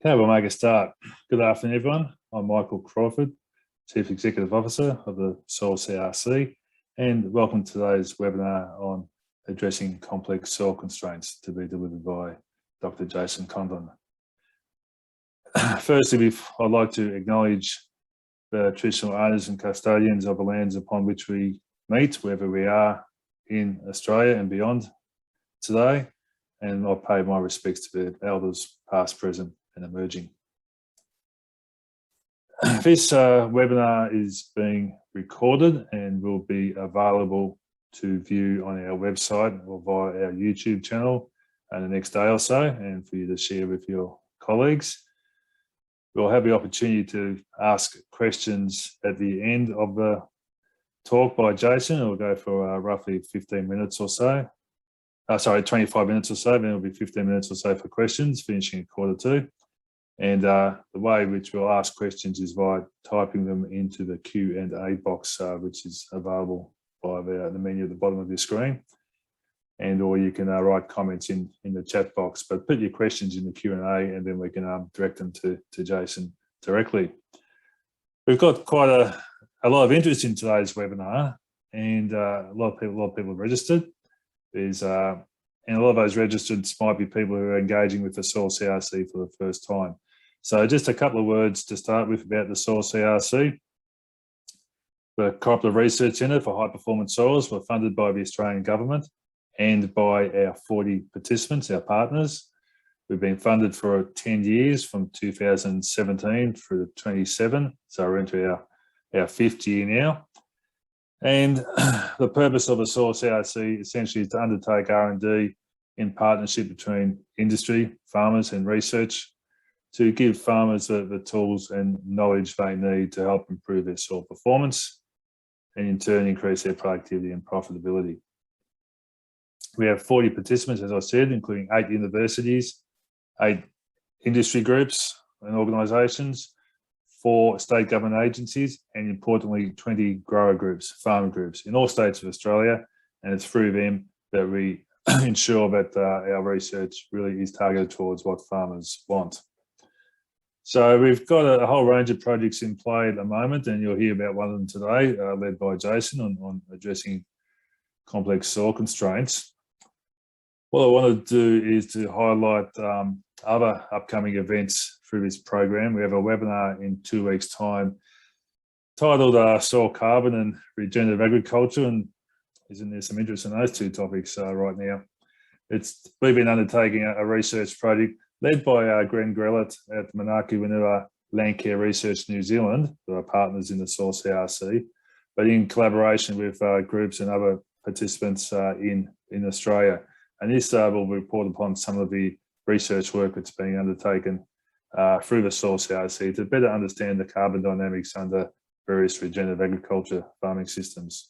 Okay, we'll make a start. Good afternoon, everyone. I'm Michael Crawford, Chief Executive Officer of the Soil CRC, and welcome to today's webinar on addressing complex soil constraints, to be delivered by Dr. Jason Condon. Firstly, I'd like to acknowledge the traditional owners and custodians of the lands upon which we meet, wherever we are in Australia and beyond today, and I pay my respects to the elders past, present and emerging. This webinar is being recorded and will be available to view on our website or via our YouTube channel in the next day or so, and for you to share with your colleagues. We'll have the opportunity to ask questions at the end of the talk by Jason. It'll go for roughly 15 minutes or so. 25 minutes or so, then it'll be 15 minutes or so for questions, finishing at 1:45. And the way which we'll ask questions is by typing them into the Q&A box, which is available by the menu at the bottom of your screen. And or you can write comments in the chat box, but put your questions in the Q&A and then we can direct them to Jason directly. We've got quite a lot of interest in today's webinar, and a lot of people have registered. And a lot of those registered might be people who are engaging with the Soil CRC for the first time. So just a couple of words to start with about the Soil CRC. The Cooperative Research Centre for High Performance Soils were funded by the Australian Government and by our 40 participants, our partners. We've been funded for 10 years, from 2017 through to 27. So we're into our fifth year now. And the purpose of the Soil CRC essentially is to undertake R&D in partnership between industry, farmers and research to give farmers the tools and knowledge they need to help improve their soil performance and in turn increase their productivity and profitability. We have 40 participants, as I said, including 8 universities, 8 industry groups and organisations, 4 state government agencies, and importantly 20 grower groups, farmer groups in all states of Australia, and it's through them that we ensure that our research really is targeted towards what farmers want. So we've got a whole range of projects in play at the moment, and you'll hear about one of them today, led by Jason on addressing complex soil constraints. What I want to do is to highlight other upcoming events through this program. We have a webinar in 2 weeks' time titled Soil Carbon and Regenerative Agriculture, and isn't there some interest in those two topics right now? We've been undertaking a research project led by Glenn Grellett at Manaaki Whenua Landcare Research New Zealand, who are partners in the Soil CRC, but in collaboration with groups and other participants in Australia. And this will report upon some of the research work that's being undertaken through the Soil CRC to better understand the carbon dynamics under various regenerative agriculture farming systems.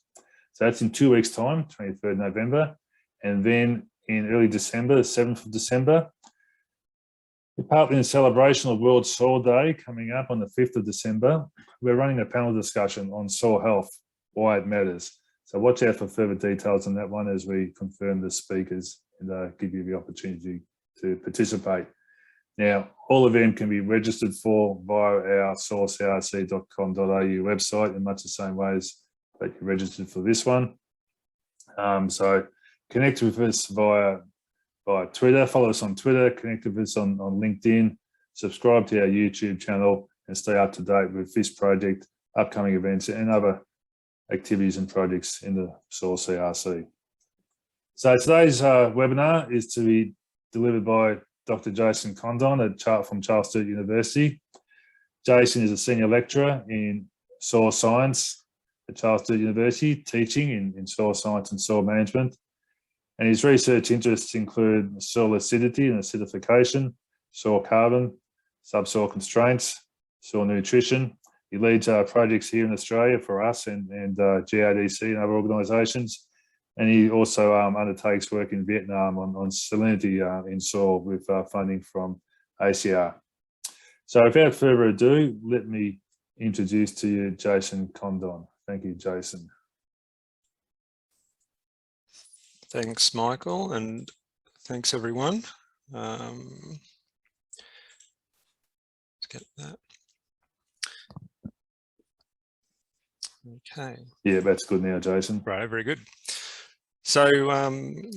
So that's in 2 weeks' time, 23rd November. And then in early December, the 7th of December, partly in celebration of World Soil Day coming up on the 5th of December, we're running a panel discussion on soil health, why it matters. So watch out for further details on that one as we confirm the speakers and give you the opportunity to participate. Now, all of them can be registered for via our soilcrc.com.au website in much the same way as that you registered for this one. So connect with us via Twitter, follow us on Twitter, connect with us on LinkedIn, subscribe to our YouTube channel and stay up to date with this project, upcoming events and other activities and projects in the Soil CRC. So today's webinar is to be delivered by Dr. Jason Condon from Charles Sturt University. Jason is a senior lecturer in soil science at Charles Sturt University, teaching in soil science and soil management. And his research interests include soil acidity and acidification, soil carbon, subsoil constraints, soil nutrition. He leads projects here in Australia for us and GRDC and other organisations. And he also undertakes work in Vietnam on salinity in soil with funding from ACR. So without further ado, let me introduce to you Jason Condon. Thank you, Jason. Thanks, Michael, and thanks everyone. get that. Okay. Yeah, that's good now, Jason. Right, very good. So,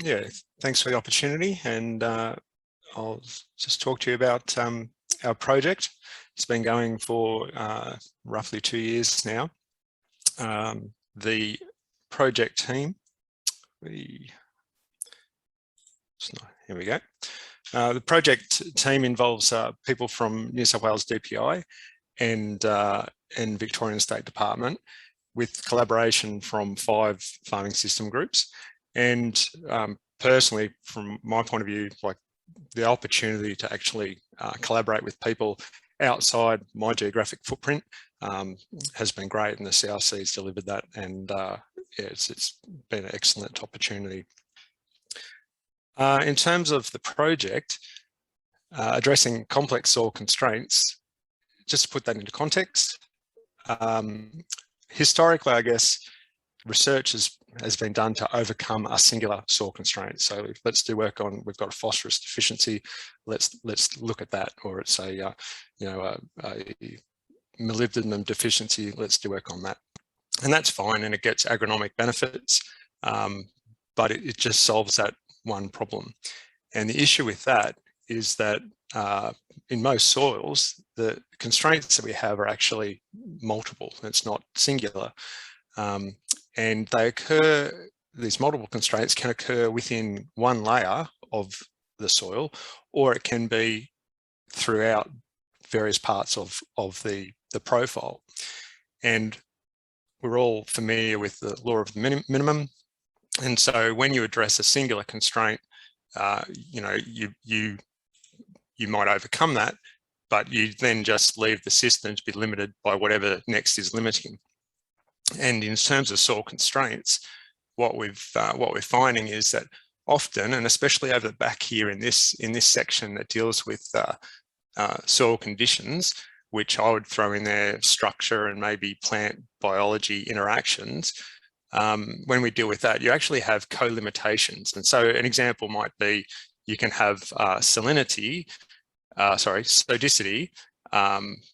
yeah, thanks for the opportunity, and I'll just talk to you about our project. It's been going for roughly 2 years now. The project team, here we go. The project team involves people from New South Wales DPI and Victorian State Department, with collaboration from 5 farming system groups. And personally, from my point of view, like the opportunity to actually collaborate with people outside my geographic footprint has been great, and the CRC has delivered that, and yeah, it's been an excellent opportunity. In terms of the project, addressing complex soil constraints, just to put that into context, historically, I guess, research has been done to overcome a singular soil constraint. So let's do work on, we've got a phosphorus deficiency, let's look at that, or it's a, you know, a molybdenum deficiency, let's do work on that. And that's fine, and it gets agronomic benefits, but it just solves that one problem. And the issue with that is that in most soils, the constraints that we have are actually multiple. It's not singular. And they occur, these multiple constraints can occur within one layer of the soil, or it can be throughout various parts of the profile. And we're all familiar with the law of the minimum. And so when you address a singular constraint, you know, you might overcome that, but you then just leave the system to be limited by whatever next is limiting. And in terms of soil constraints, what we're finding is that often, and especially over the back here in this section that deals with soil conditions, which I would throw in there structure and maybe plant biology interactions, when we deal with that, you actually have co-limitations. And so an example might be you can have sodicity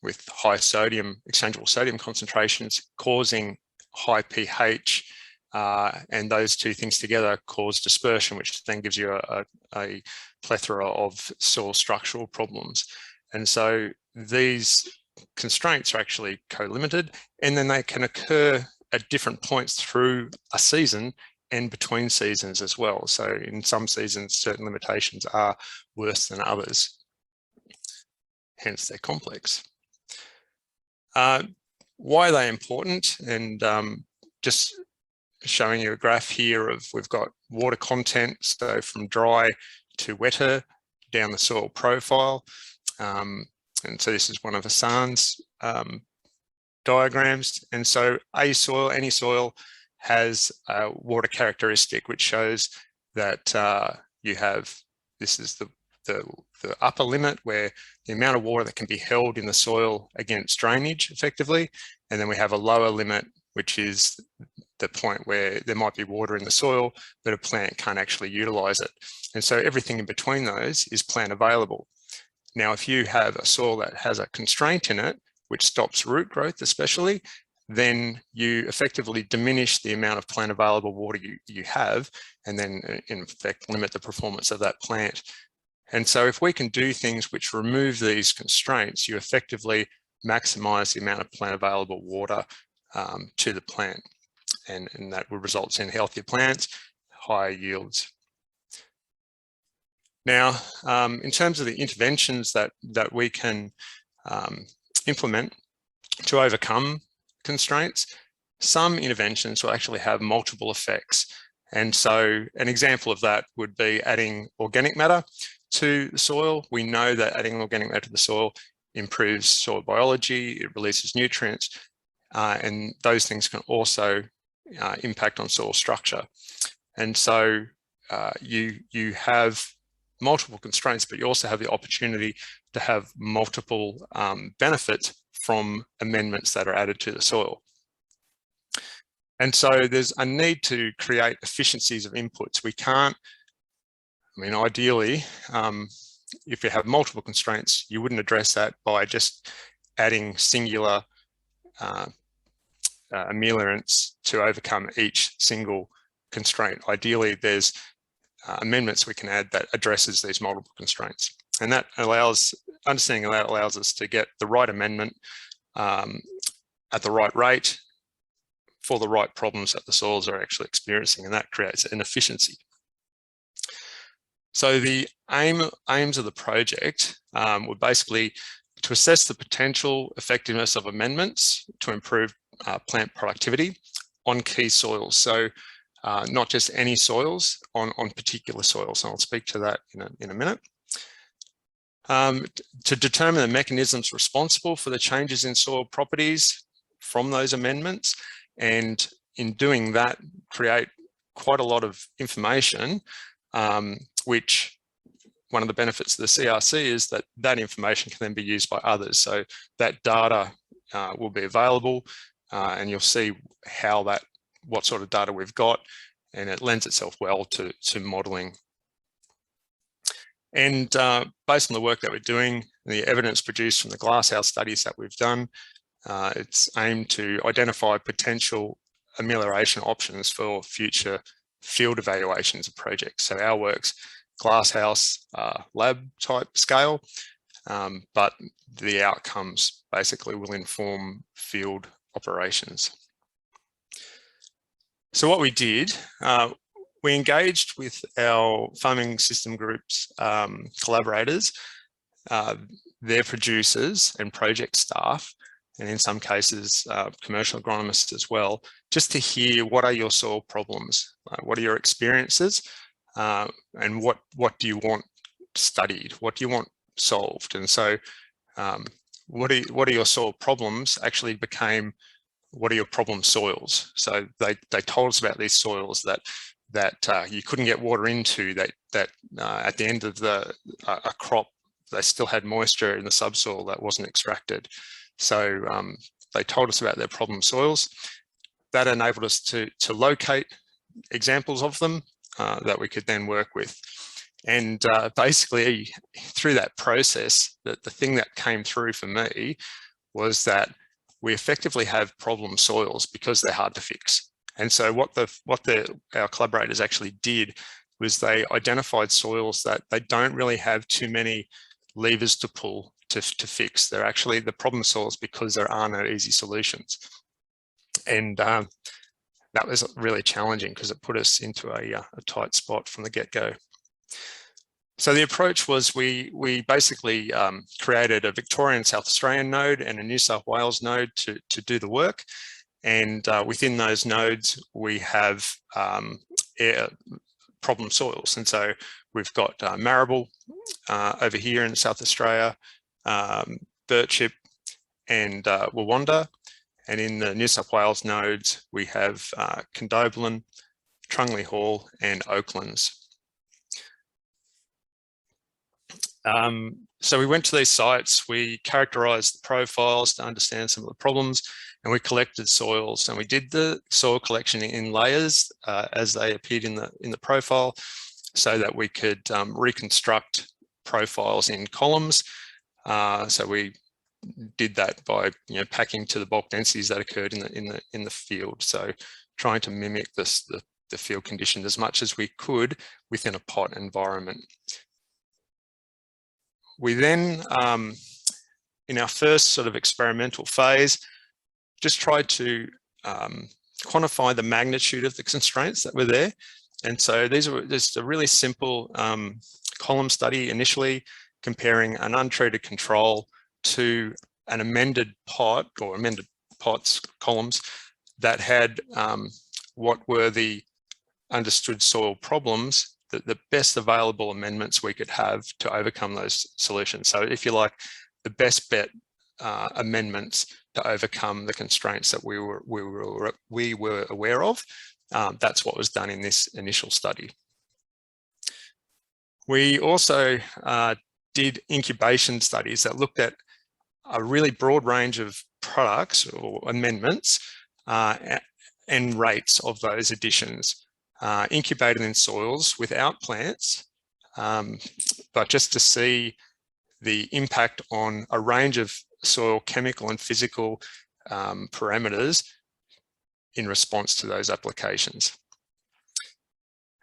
with high sodium, exchangeable sodium concentrations causing high pH, and those two things together cause dispersion, which then gives you a plethora of soil structural problems. And so these constraints are actually co-limited, and then they can occur at different points through a season and between seasons as well. So in some seasons, certain limitations are worse than others. Hence they're complex. Why are they important? And just showing you a graph here of, we've got water content, so from dry to wetter down the soil profile. And so this is one of Hassan's diagrams. And so any soil has a water characteristic, which shows that you have, this is the upper limit, where the amount of water that can be held in the soil against drainage effectively. And then we have a lower limit, which is the point where there might be water in the soil, but a plant can't actually utilize it. And so everything in between those is plant available. Now, if you have a soil that has a constraint in it, which stops root growth especially, then you effectively diminish the amount of plant available water you have, and then in effect limit the performance of that plant. And so if we can do things which remove these constraints, you effectively maximize the amount of plant available water to the plant. And that will result in healthier plants, higher yields. Now, in terms of the interventions that we can implement to overcome constraints, some interventions will actually have multiple effects. And so an example of that would be adding organic matter to the soil. We know that adding organic matter to the soil improves soil biology, it releases nutrients, and those things can also impact on soil structure. And so you have multiple constraints, but you also have the opportunity to have multiple benefits from amendments that are added to the soil. And so there's a need to create efficiencies of inputs. We can't, I mean, ideally, if you have multiple constraints, you wouldn't address that by just adding singular ameliorants to overcome each single constraint. Ideally, there's amendments we can add that addresses these multiple constraints. And that allows, understanding that allows us to get the right amendment at the right rate for the right problems that the soils are actually experiencing, and that creates an efficiency. So the aims of the project were basically to assess the potential effectiveness of amendments to improve plant productivity on key soils. So not just any soils, on particular soils. And I'll speak to that in a minute. To determine the mechanisms responsible for the changes in soil properties from those amendments, and in doing that, create quite a lot of information, which one of the benefits of the CRC is that that information can then be used by others. So that data will be available, and you'll see how what sort of data we've got, and it lends itself well to modelling. And based on the work that we're doing, the evidence produced from the glasshouse studies that we've done, it's aimed to identify potential amelioration options for future field evaluations of projects. So our work's glasshouse lab type scale, but the outcomes basically will inform field operations. So what we did, we engaged with our farming system groups collaborators, their producers and project staff, and in some cases, commercial agronomists as well, just to hear what are your soil problems, what are your experiences, and what do you want studied, what do you want solved. And so what are your soil problems actually became, what are your problem soils? So they told us about these soils that you couldn't get water into, that at the end of a crop, they still had moisture in the subsoil that wasn't extracted. So they told us about their problem soils. That enabled us to locate examples of them that we could then work with. And basically, through that process, the thing that came through for me was that we effectively have problem soils because they're hard to fix. And so what our collaborators actually did was they identified soils that they don't really have too many levers to pull to fix. They're actually the problem soils because there are no easy solutions. And that was really challenging because it put us into a tight spot from the get-go. So the approach was we basically created a Victorian South Australian node and a New South Wales node to do the work. And within those nodes, we have problem soils. And so we've got Marrable over here in South Australia, Birchip and Wawonda. And in the New South Wales nodes, we have Condobolin, Trungley Hall and Oaklands. So we went to these sites, we characterized the profiles to understand some of the problems, and we collected soils, and we did the soil collection in layers as they appeared in the profile, so that we could reconstruct profiles in columns. So we did that by packing to the bulk densities that occurred in the field. So trying to mimic the field conditions as much as we could within a pot environment. We then, in our first sort of experimental phase, just tried to quantify the magnitude of the constraints that were there. And so these were just a really simple column study initially, comparing an untreated control to an amended pot or amended pots columns that had what were the understood soil problems, the best available amendments we could have to overcome those solutions. So if you like, the best bet amendments to overcome the constraints that we were aware of. That's what was done in this initial study. We also did incubation studies that looked at a really broad range of products or amendments and rates of those additions. Incubated in soils without plants but just to see the impact on a range of soil chemical and physical parameters in response to those applications.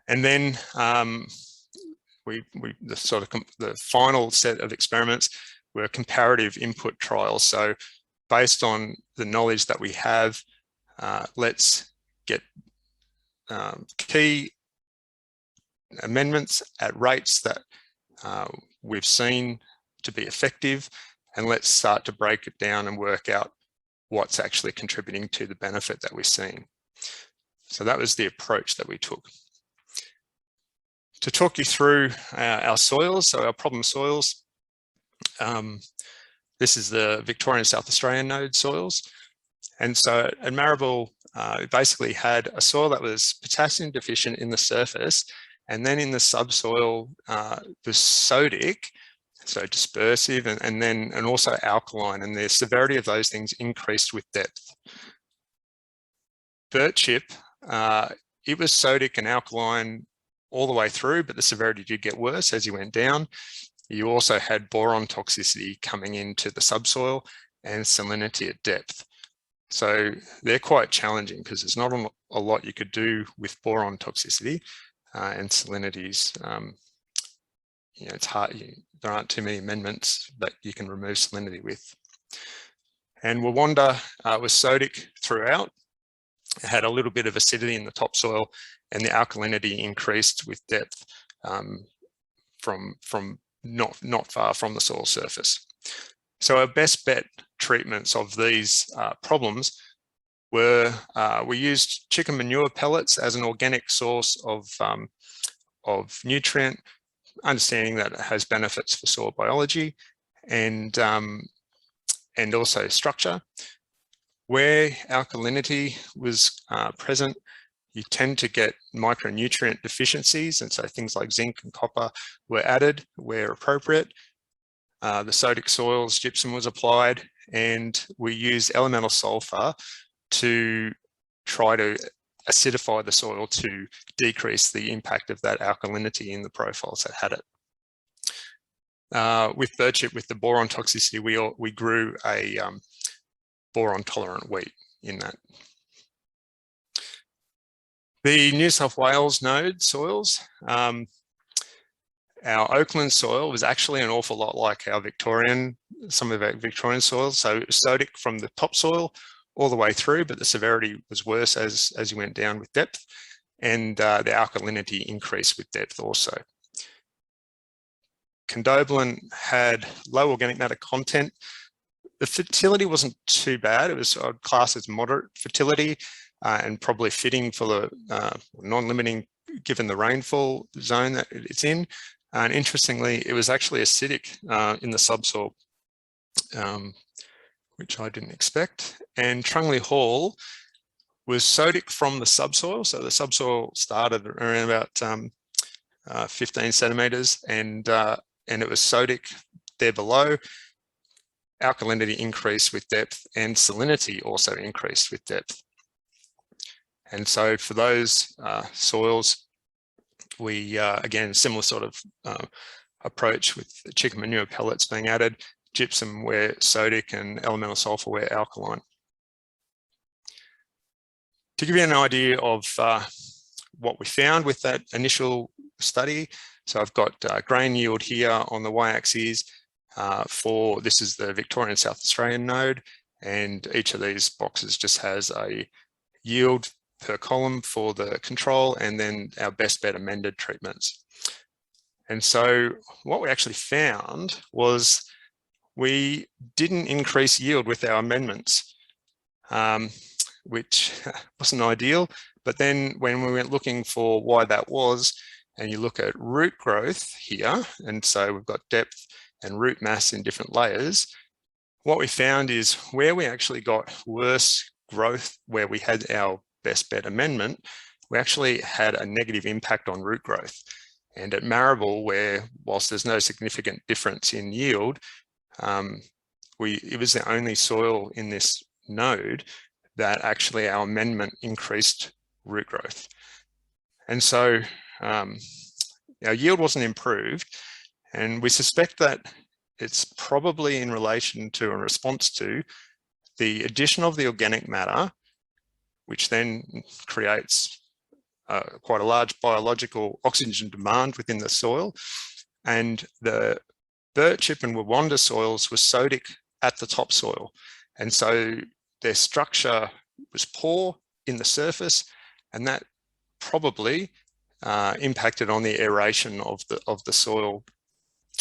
And then the final set of experiments were comparative input trials. So based on the knowledge that we have, let's get key amendments at rates that we've seen to be effective, and let's start to break it down and work out what's actually contributing to the benefit that we're seeing. So that was the approach that we took. To talk you through our soils, so our problem soils, this is the Victorian South Australian node soils. And so at Marrabul, we basically had a soil that was potassium deficient in the surface, and then in the subsoil, the sodic, so dispersive, and also alkaline, and the severity of those things increased with depth. Birchip, it was sodic and alkaline all the way through, but the severity did get worse as you went down. You also had boron toxicity coming into the subsoil and salinity at depth. So they're quite challenging because there's not a lot you could do with boron toxicity and salinities. It's hard. There aren't too many amendments that you can remove salinity with. And Wawonda was sodic throughout. It had a little bit of acidity in the topsoil, and the alkalinity increased with depth from not far from the soil surface. So our best bet treatments of these problems were we used chicken manure pellets as an organic source of nutrient, understanding that it has benefits for soil biology and also structure. Where alkalinity was present, you tend to get micronutrient deficiencies, and so things like zinc and copper were added where appropriate. The sodic soils, gypsum was applied, and we used elemental sulfur to try to acidify the soil to decrease the impact of that alkalinity in the profiles that had it. With birchip, with the boron toxicity, we grew a boron tolerant wheat in that. The New South Wales node soils, our Oakland soil was actually an awful lot like some of our Victorian soils. So it was sodic from the topsoil all the way through, but the severity was worse as you went down with depth, and the alkalinity increased with depth also. Condobolin had low organic matter content. The fertility wasn't too bad. It was classed as moderate fertility and probably fitting for the non-limiting given the rainfall zone that it's in. And interestingly, it was actually acidic in the subsoil, which I didn't expect. And Trungley Hall was sodic from the subsoil. So the subsoil started around about 15 centimeters, and it was sodic there below. Alkalinity increased with depth, and salinity also increased with depth. And so for those soils, we, again, similar sort of approach with the chicken manure pellets being added, gypsum where sodic and elemental sulfur where alkaline. To give you an idea of what we found with that initial study, so I've got grain yield here on the y-axis this is the Victorian South Australian node, and each of these boxes just has a yield per column for the control, and then our best bet amended treatments. And so what we actually found was we didn't increase yield with our amendments, which wasn't ideal. But then when we went looking for why that was, and you look at root growth here, and so we've got depth and root mass in different layers, what we found is where we actually got worse growth, where we had our best bet amendment, we actually had a negative impact on root growth. And at Marrabul, where whilst there's no significant difference in yield, it was the only soil in this node that actually our amendment increased root growth. And so our yield wasn't improved, and we suspect that it's probably in relation to and response to the addition of the organic matter, which then creates quite a large biological oxygen demand within the soil. And the Birchip and Wawonda soils were sodic at the topsoil. And so their structure was poor in the surface, and that probably impacted on the aeration of the soil.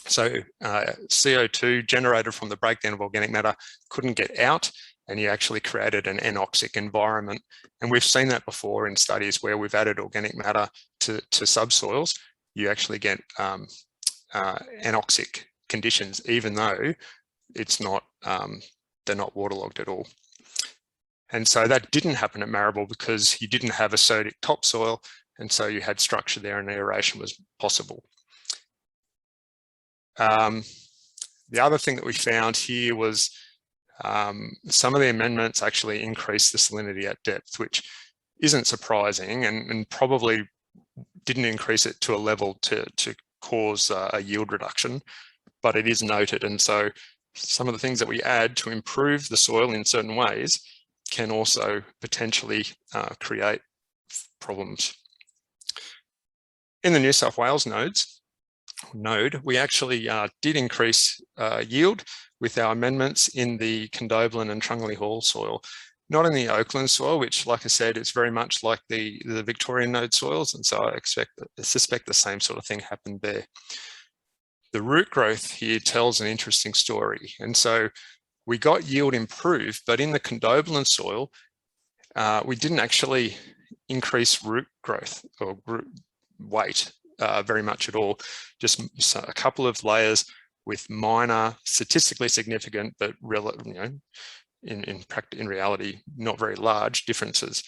So CO2 generated from the breakdown of organic matter couldn't get out, and you actually created an anoxic environment. And we've seen that before in studies where we've added organic matter to subsoils. You actually get anoxic conditions, even though it's not, they're not waterlogged at all. And so that didn't happen at Marrable because you didn't have a sodic topsoil, and so you had structure there and aeration was possible. The other thing that we found here was some of the amendments actually increased the salinity at depth, which isn't surprising, and probably didn't increase it to a level to cause a yield reduction, but it is noted. And so some of the things that we add to improve the soil in certain ways can also potentially create problems. In the New South Wales node, we actually did increase yield with our amendments in the Condobolin and Trungally Hall soil, not in the Oakland soil, which, like I said, is very much like the Victorian node soils. And so I suspect the same sort of thing happened there. The root growth here tells an interesting story. And so we got yield improved, but in the Condobolin soil, we didn't actually increase root growth or root weight very much at all. Just a couple of layers with minor, statistically significant, but in reality, not very large differences.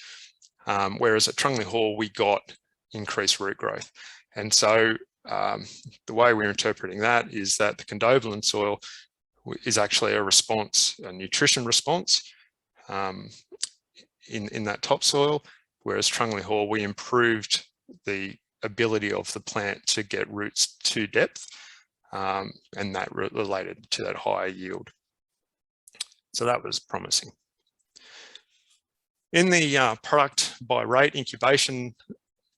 Whereas at Trungally Hall, we got increased root growth. And so the way we're interpreting that is that the Condobolin soil is actually a response, a nutrition response in that topsoil, whereas Trungally Hall, we improved the ability of the plant to get roots to depth, and that related to that higher yield. So that was promising. In the product by rate incubation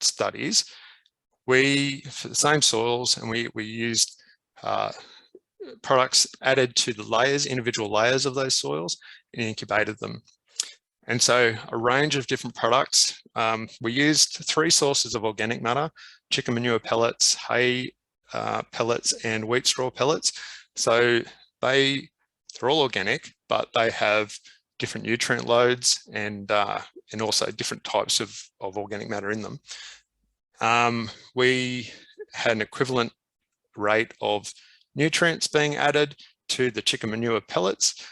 studies, we, for the same soils, and we used products added to the layers, individual layers of those soils, and incubated them. And so a range of different products. We used 3 sources of organic matter: chicken manure pellets, hay pellets, and wheat straw pellets. So they're all organic, but they have different nutrient loads and also different types of organic matter in them. We had an equivalent rate of nutrients being added to the chicken manure pellets.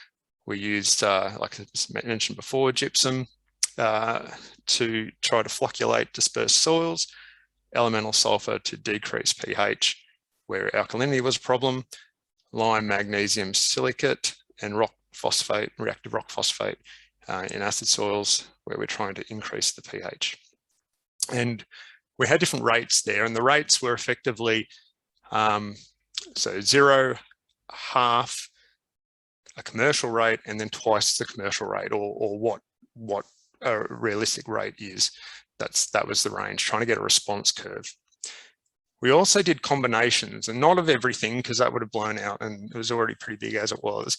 We used, like I mentioned before, gypsum to try to flocculate dispersed soils, elemental sulfur to decrease pH where alkalinity was a problem, lime, magnesium silicate, and rock phosphate, reactive rock phosphate in acid soils where we're trying to increase the pH. And we had different rates there, and the rates were effectively so 0, half, a commercial rate, and then twice the commercial rate, or what a realistic rate is. That was the range, trying to get a response curve. We also did combinations, and not of everything, because that would have blown out and it was already pretty big as it was,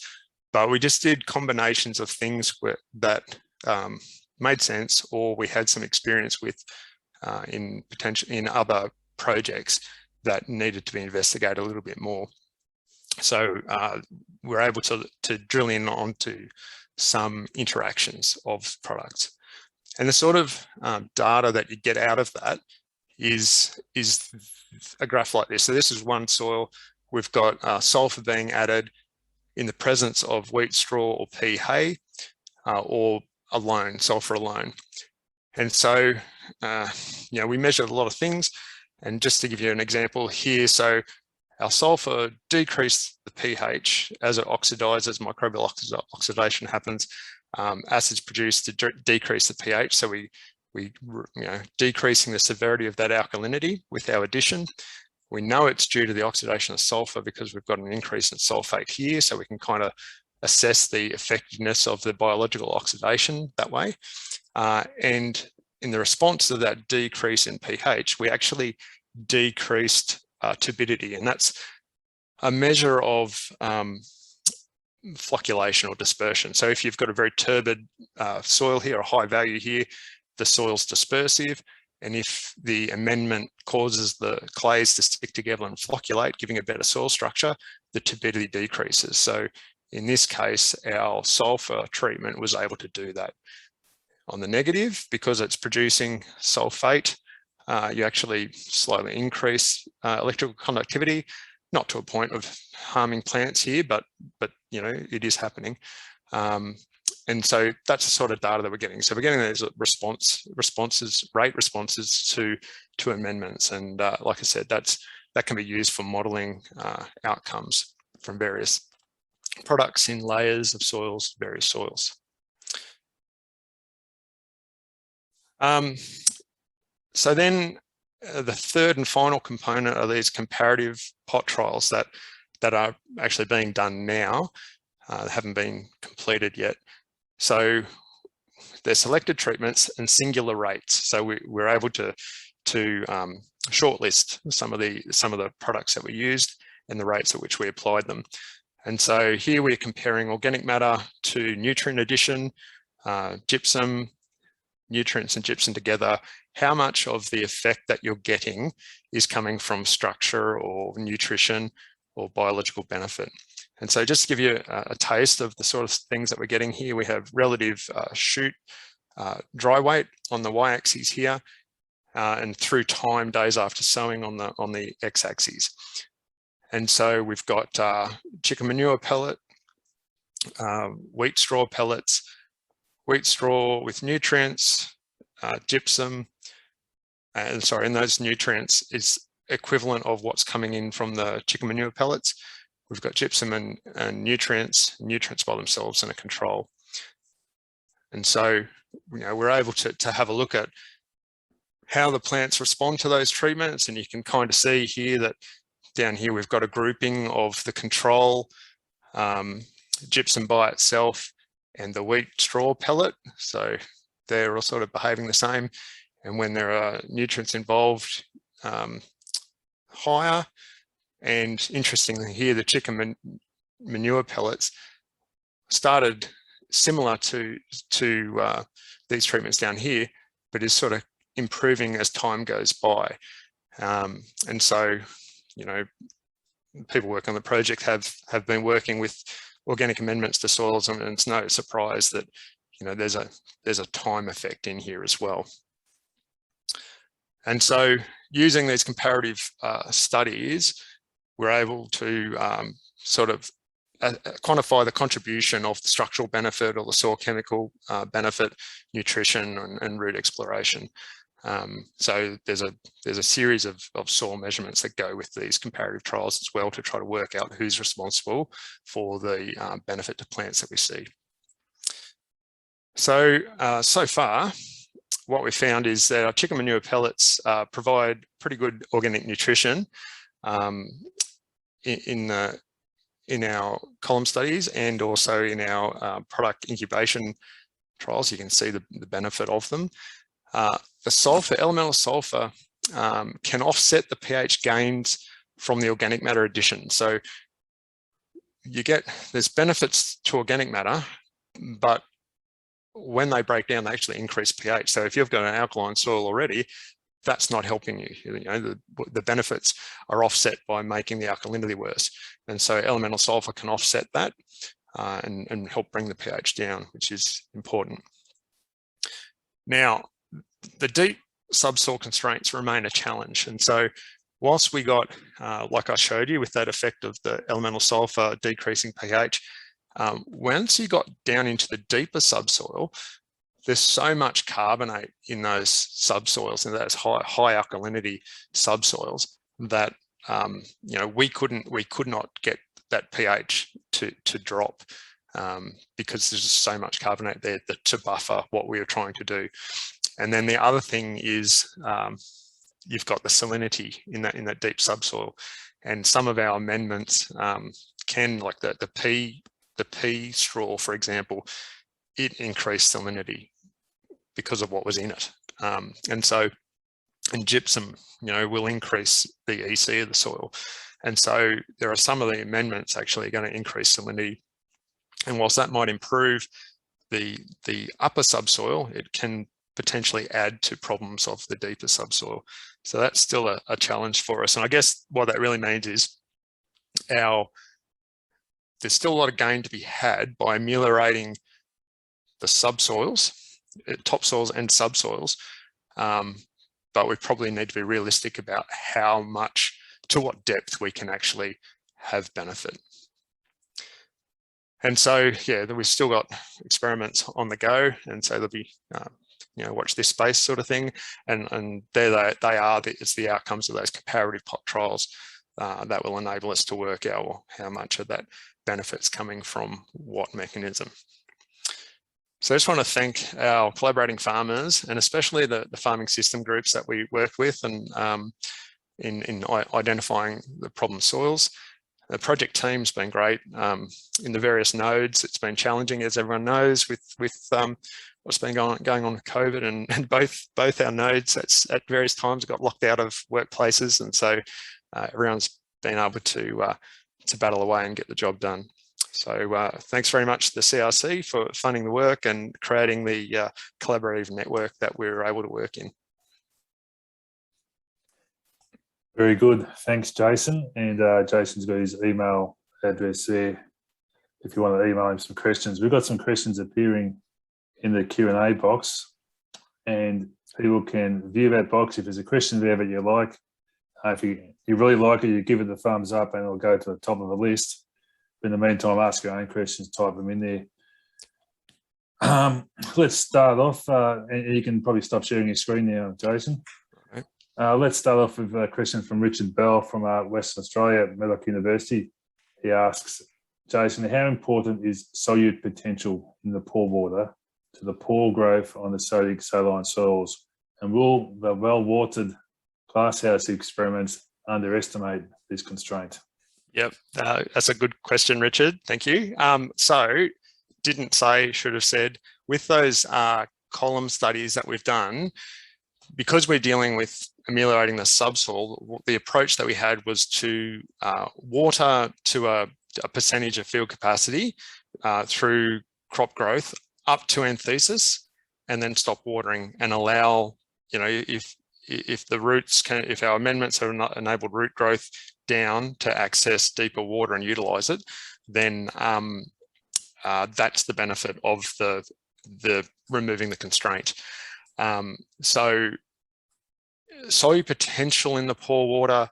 but we just did combinations of things that made sense, or we had some experience with in other projects that needed to be investigated a little bit more. So we're able to drill in onto some interactions of products. And the sort of data that you get out of that is a graph like this. So this is one soil. We've got sulfur being added in the presence of wheat straw or pea hay, or alone, sulfur alone. And so, we measured a lot of things. And just to give you an example here, so our sulfur decreased the pH as it oxidizes, microbial oxidation happens. Acids produced to decrease the pH. So we decreasing the severity of that alkalinity with our addition. We know it's due to the oxidation of sulfur because we've got an increase in sulfate here, so we can kind of assess the effectiveness of the biological oxidation that way. And in the response to that decrease in pH, we actually decreased turbidity, and that's a measure of flocculation or dispersion. So if you've got a very turbid soil here, a high value here, the soil's dispersive. And if the amendment causes the clays to stick together and flocculate, giving a better soil structure, the turbidity decreases. So in this case, our sulfur treatment was able to do that. On the negative, because it's producing sulfate, you actually slightly increase electrical conductivity, not to a point of harming plants here, but you know, it is happening. And so that's the sort of data that we're getting. So we're getting those rate responses to amendments. And like I said, that can be used for modeling outcomes from various products in layers of soils, various soils. So then the third and final component are these comparative pot trials that are actually being done now. They haven't been completed yet. So they're selected treatments and singular rates. So we're able to shortlist some of the products that we used and the rates at which we applied them. And so here we're comparing organic matter to nutrient addition, gypsum, nutrients and gypsum together. How much of the effect that you're getting is coming from structure or nutrition or biological benefit? And so just to give you a taste of the sort of things that we're getting here, we have relative shoot dry weight on the y-axis here, and through time, days after sowing on the x-axis. And so we've got chicken manure pellet, wheat straw pellets, wheat straw with nutrients, gypsum, and those nutrients is equivalent of what's coming in from the chicken manure pellets. We've got gypsum and nutrients by themselves and a control. And so, you know, we're able to have a look at how the plants respond to those treatments. And you can kind of see here that down here, we've got a grouping of the control, gypsum by itself, and the wheat straw pellet. So they're all sort of behaving the same. And when there are nutrients involved, higher. And interestingly here, the chicken manure pellets started similar to these treatments down here, but is sort of improving as time goes by. And so, you know, people working on the project have been working with organic amendments to soils, and it's no surprise that, you know, there's a time effect in here as well. And so using these comparative studies, we're able to sort of quantify the contribution of the structural benefit or the soil chemical benefit, nutrition and root exploration. So there's a series of soil measurements that go with these comparative trials as well to try to work out who's responsible for the benefit to plants that we see. So, so far, what we found is that our chicken manure pellets provide pretty good organic nutrition in our column studies and also in our product incubation trials. You can see the benefit of them. The sulfur, elemental sulfur, can offset the pH gains from the organic matter addition. So there's benefits to organic matter, but when they break down, they actually increase pH. So if you've got an alkaline soil already, that's not helping you. You know, the benefits are offset by making the alkalinity worse. And so elemental sulfur can offset that and help bring the pH down, which is important. Now, the deep subsoil constraints remain a challenge. And so whilst we got, like I showed you with that effect of the elemental sulfur decreasing pH, once you got down into the deeper subsoil, there's so much carbonate in those subsoils and those high alkalinity subsoils that you know, we could not get that pH to drop because there's just so much carbonate there to buffer what we were trying to do. And then the other thing is you've got the salinity in that deep subsoil. And some of our amendments can, like the pea straw, for example, it increased salinity because of what was in it. And gypsum, will increase the EC of the soil. And so there are some of the amendments actually going to increase salinity. And whilst that might improve the upper subsoil, it can potentially add to problems of the deeper subsoil. So that's still a challenge for us. And I guess what that really means is there's still a lot of gain to be had by ameliorating the subsoils, topsoils and subsoils. But we probably need to be realistic about how much, to what depth we can actually have benefit. And so, yeah, we've still got experiments on the go. And so there'll be, watch this space sort of thing. And there they are, it's the outcomes of those comparative pot trials that will enable us to work out how much of that benefit's coming from what mechanism. So I just want to thank our collaborating farmers, and especially the farming system groups that we work with, and in identifying the problem soils. The project team's been great. In the various nodes, it's been challenging, as everyone knows, with what's been going on with COVID, and both our nodes at various times got locked out of workplaces, and so everyone's been able to battle away and get the job done. So thanks very much to the CRC for funding the work and creating the collaborative network that we were able to work in. Very good. Thanks, Jason. And Jason's got his email address there if you want to email him some questions. We've got some questions appearing in the Q&A box, and people can view that box. If there's a question there that you like, if you really like it, you give it the thumbs up and it'll go to the top of the list. In the meantime, ask your own questions, type them in there. Let's start off, and you can probably stop sharing your screen now, Jason. Let's start off with a question from Richard Bell from Western Australia at Medlock University. He asks, Jason, how important is solute potential in the pore water to the pore growth on the sodic saline soils? And will the well-watered glasshouse experiments underestimate this constraint? Yep, that's a good question, Richard. Thank you. So, didn't say, should have said, with those column studies that we've done, because we're dealing with ameliorating the subsoil, the approach that we had was to water to a percentage of field capacity through crop growth up to anthesis, and then stop watering and allow, if the roots if our amendments have not enabled root growth down to access deeper water and utilize it, then that's the benefit of the removing the constraint. So solute potential in the pore water,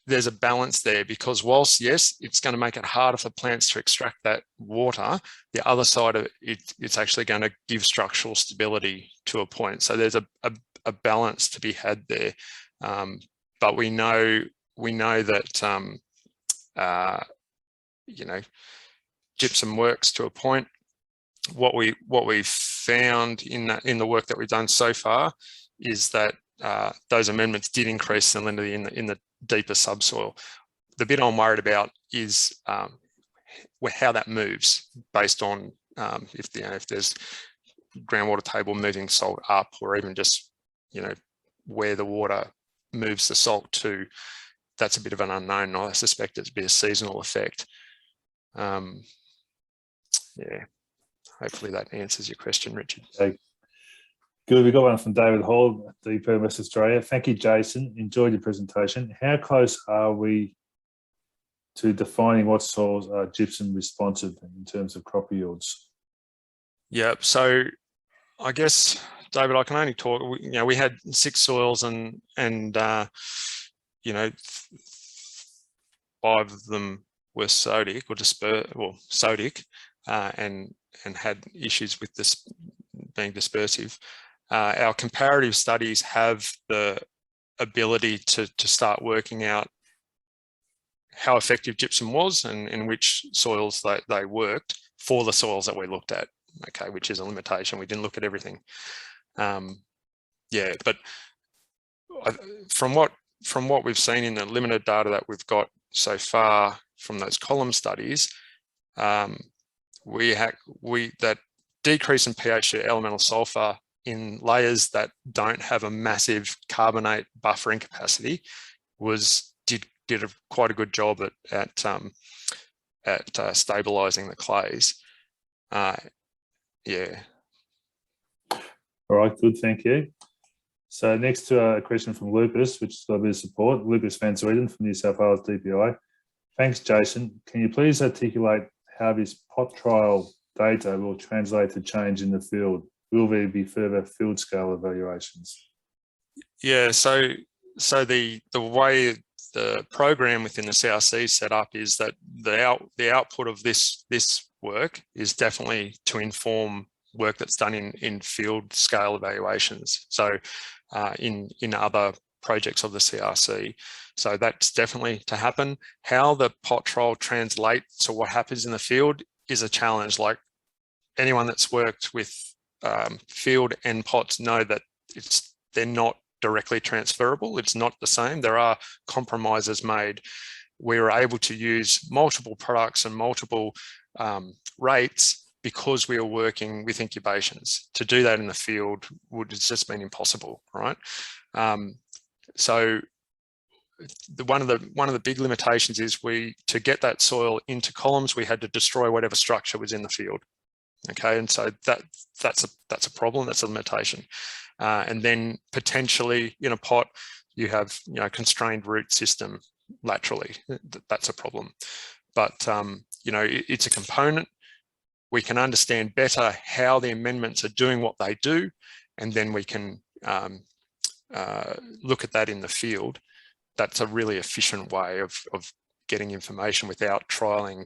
there's a balance there, because whilst, yes, it's going to make it harder for plants to extract that water, the other side of it, it's actually going to give structural stability to a point. So there's a balance to be had there. But we know that, gypsum works to a point. What we've found in the work that we've done so far is that those amendments did increase salinity in the deeper subsoil. The bit I'm worried about is how that moves based on if there's groundwater table moving salt up, or even just where the water moves the salt to. That's a bit of an unknown. I suspect it's a bit of seasonal effect. Yeah, hopefully that answers your question, Richard. Okay. Good. We got one from David Hall, DP West Australia. Thank you, Jason. Enjoyed your presentation. How close are we to defining what soils are gypsum responsive in terms of crop yields? Yeah. So I guess, David, I can only talk. We had 6 soils, and 5 of them were sodic or sodic, and had issues with this being dispersive. Our comparative studies have the ability to start working out how effective gypsum was and in which soils they worked for the soils that we looked at, okay, which is a limitation. We didn't look at everything. Yeah, but from what we've seen in the limited data that we've got so far from those column studies, that decrease in pH to elemental sulfur in layers that don't have a massive carbonate buffering capacity did quite a good job at stabilizing the clays. Yeah. All right, good, thank you. So next to a question from Lucas, which has got a bit of support, Lucas Van Sweden from New South Wales DPI. Thanks, Jason. Can you please articulate how this pot trial data will translate to change in the field? Will there be further field scale evaluations? Yeah, so the way the program within the CRC is set up is that the output of this work is definitely to inform work that's done in field scale evaluations. So in other projects of the CRC. So that's definitely to happen. How the pot trial translates to what happens in the field is a challenge. Like anyone that's worked with field and pots know that they're not directly transferable. It's not the same. There are compromises made. We were able to use multiple products and multiple rates because we are working with incubations. To do that in the field would have just been impossible, right? So one of the big limitations is to get that soil into columns, we had to destroy whatever structure was in the field. Okay, and so that's a problem. That's a limitation. And then potentially in a pot, you have constrained root system laterally. That's a problem. But it's a component. We can understand better how the amendments are doing what they do, and then we can look at that in the field. That's a really efficient way of getting information without trialing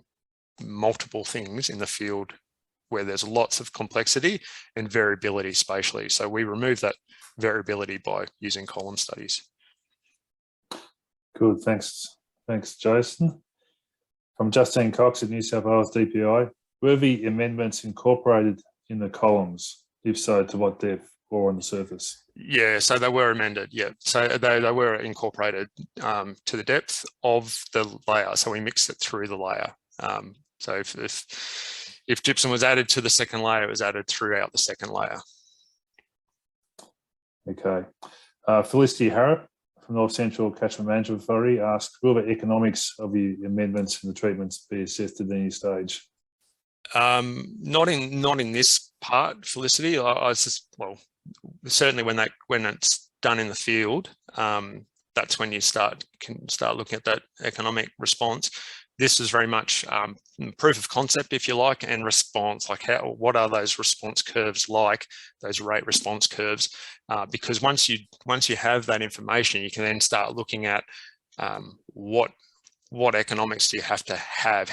multiple things in the field where there's lots of complexity and variability spatially. So we remove that variability by using column studies. Good, thanks, Jason. From Justine Cox at New South Wales DPI, were the amendments incorporated in the columns? If so, to what depth or on the surface? Yeah, so they were amended, yeah. So they were incorporated to the depth of the layer. So we mixed it through the layer. So if gypsum was added to the second layer, it was added throughout the second layer. Okay. Felicity Harrop from North Central Catchment Management Authority asked, will the economics of the amendments and the treatments be assessed at any stage? Not in this part, Felicity. Certainly when it's done in the field, that's when you can start looking at that economic response. This is very much proof of concept, if you like, and response. Like what are those response curves like? Those rate response curves, because once you have that information, you can then start looking at what economics do you have to have?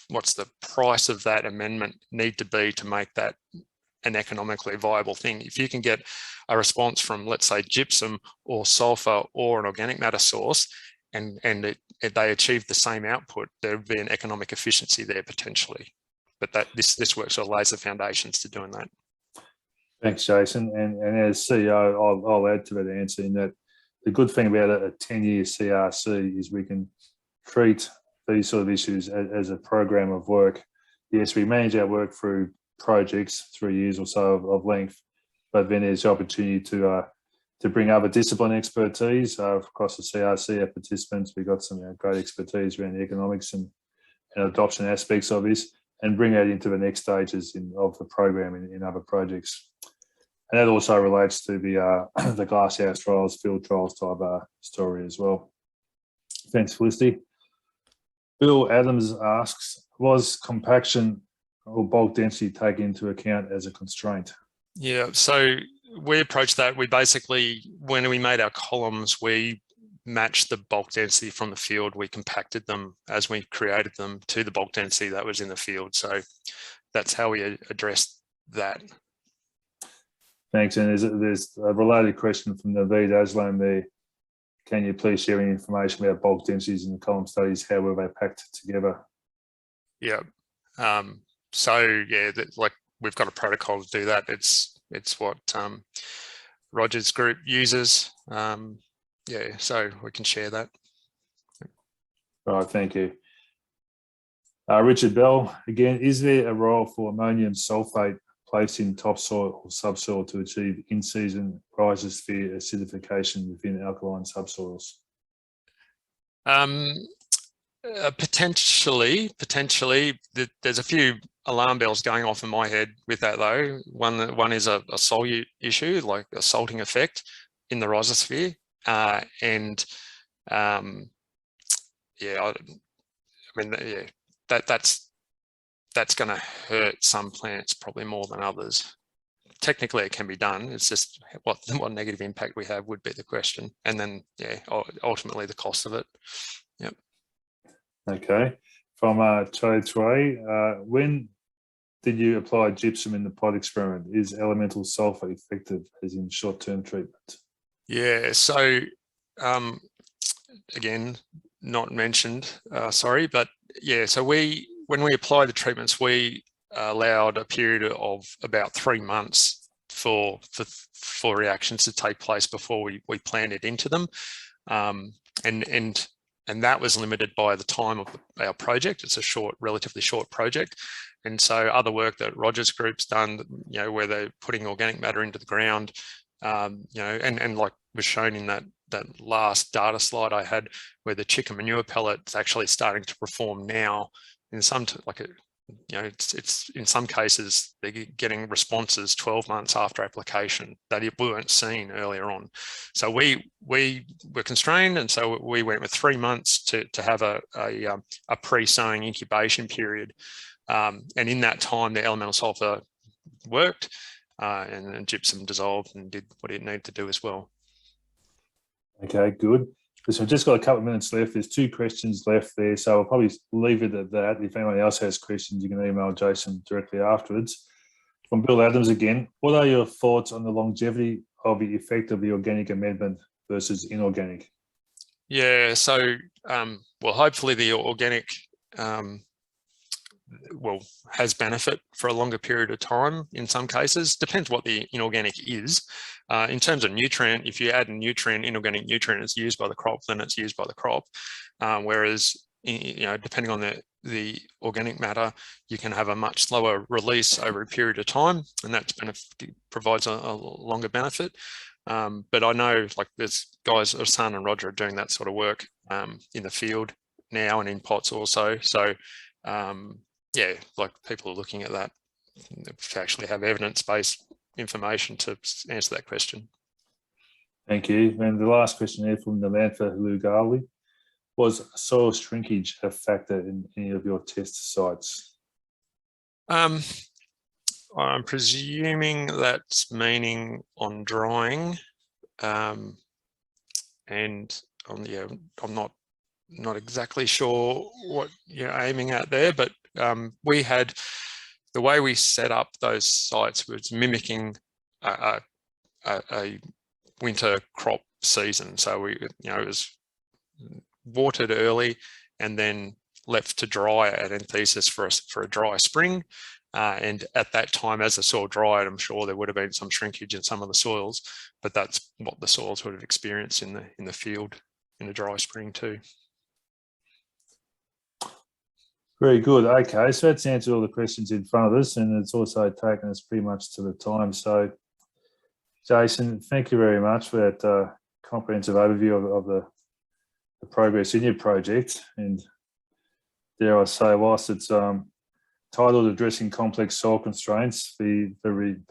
What's the price of that amendment need to be to make that an economically viable thing? If you can get a response from, let's say, gypsum or sulfur or an organic matter source, and they achieve the same output, there would be an economic efficiency there potentially. But this work sort of lays the foundations to doing that. Thanks, Jason. And as CEO, I'll add to that answer in that the good thing about a 10-year CRC is we can treat these sort of issues as a program of work. Yes, we manage our work through projects, 3 years or so of length, but then there's the opportunity to bring other discipline expertise across the CRC. Our participants, we've got some great expertise around the economics and adoption aspects of this, and bring that into the next stages of the program in other projects. And that also relates to the glasshouse trials, field trials type story as well. Thanks, Felicity. Bill Adams asks, was compaction or bulk density taken into account as a constraint? Yeah, so we approached that. We basically, when we made our columns, we matched the bulk density from the field. We compacted them as we created them to the bulk density that was in the field. So that's how we addressed that. Thanks. And there's a related question from Naveed Aslam there. Can you please share any information about bulk densities in the column studies? How were they packed together? Yeah. So yeah, like we've got a protocol to do that. It's what Rogers Group uses. Yeah, so we can share that. Right, thank you. Richard Bell, again, is there a role for ammonium sulfate placed in topsoil or subsoil to achieve in-season rhizosphere acidification within alkaline subsoils? Potentially, there's a few alarm bells going off in my head with that though. One is a solute issue, like a salting effect in the rhizosphere, and yeah, I mean, yeah, that's going to hurt some plants probably more than others. Technically, it can be done. It's just what negative impact we have would be the question, and then yeah, ultimately the cost of it. Yep. Okay. From Choi Choi, when did you apply gypsum in the pod experiment? Is elemental sulfur effective as in short-term treatment? Yeah, so again, not mentioned, sorry, but yeah, so when we apply the treatments, we allowed a period of about 3 months for reactions to take place before we planted into them. And that was limited by the time of our project. It's a relatively short project. And so other work that Rogers Group's done, you know, where they're putting organic matter into the ground, you know, and like was shown in that last data slide I had, where the chicken manure pellet's actually starting to perform now. In some, you know, it's in some cases they're getting responses 12 months after application that it weren't seen earlier on. So we were constrained, and so we went with 3 months to have a pre-sowing incubation period, and in that time the elemental sulfur worked, and gypsum dissolved and did what it needed to do as well. Okay, good. So we've just got a couple of minutes left. There's 2 questions left there, so I'll probably leave it at that. If anyone else has questions, you can email Jason directly afterwards. From Bill Adams again, what are your thoughts on the longevity of the effect of the organic amendment versus inorganic? Yeah, so well, hopefully the organic has benefit for a longer period of time in some cases. Depends what the inorganic is. In terms of nutrient, if you add a nutrient, inorganic nutrient is used by the crop, then it's used by the crop. Whereas, you know, depending on the organic matter, you can have a much slower release over a period of time, and that provides a longer benefit. But I know, like, there's guys, Hassan and Roger, are doing that sort of work in the field now and in pots also. So yeah, like people are looking at that to actually have evidence-based information to answer that question. Thank you. And the last question here from Namantha Lugali, was soil shrinkage a factor in any of your test sites? I'm presuming that's meaning on drying, and on, yeah, I'm not exactly sure what you're aiming at there, but we had, the way we set up those sites was mimicking a winter crop season. So we, you know, it was watered early and then left to dry at anthesis for a dry spring. And at that time, as the soil dried, I'm sure there would have been some shrinkage in some of the soils, but that's what the soils would have experienced in the field in a dry spring too. Very good. Okay, so that's answered all the questions in front of us, and it's also taken us pretty much to the time. So, Jason, thank you very much for that comprehensive overview of the progress in your project. And dare I say, whilst it's titled Addressing Complex Soil Constraints, the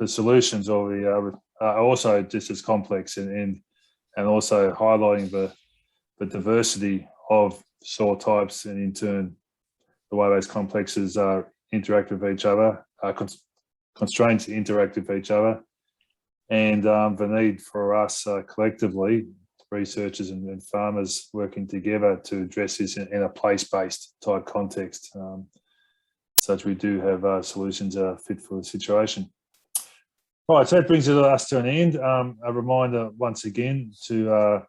solutions are also just as complex, and also highlighting the diversity of soil types, and in turn the way those complexes interact with each other, constraints interact with each other, and the need for us collectively, researchers and farmers, working together to address this in a place-based type context, such we do have solutions that are fit for the situation. Right, so that brings us to an end. A reminder once again that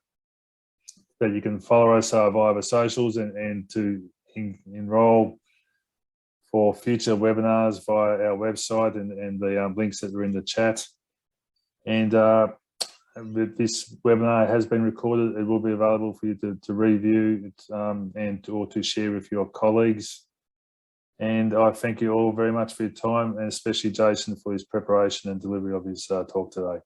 you can follow us via the socials and to enroll for future webinars via our website and the links that are in the chat. And this webinar has been recorded. It will be available for you to review or to share with your colleagues. And I thank you all very much for your time, and especially Jason for his preparation and delivery of his talk today.